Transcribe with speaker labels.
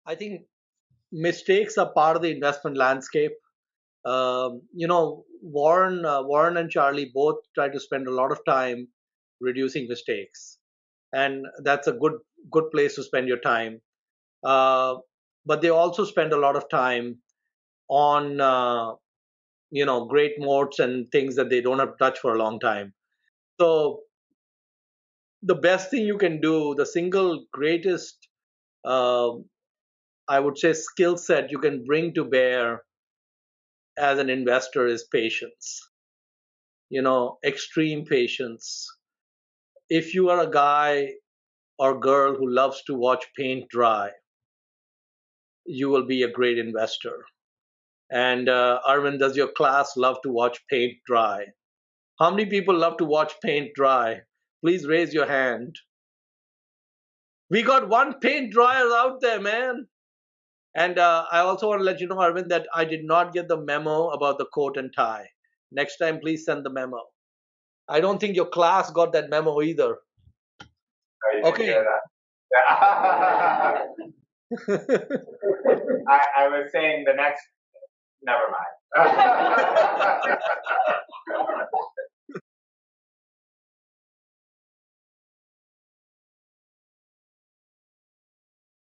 Speaker 1: I think mistakes are part of the investment landscape. Warren and Charlie both try to spend a lot of time reducing mistakes, and that's a good place to spend your time. Uh, but they also spend a lot of time on great moats and things that they don't have touched for a long time. So the best thing you can do, the single greatest, uh, I would say, skill set you can bring to bear as an investor is patience. Extreme patience. If you are a guy or girl who loves to watch paint dry, you will be a great investor. And Arvind, does your class love to watch paint dry? How many people love to watch paint dry? Please raise your hand. We got one paint dryer out there, man. And I also want to let you know, Arvind, that I did not get the memo about the coat and tie. Next time, please send the memo. I don't think your class got that memo either. Okay.
Speaker 2: Yeah. I was saying the next. Never mind.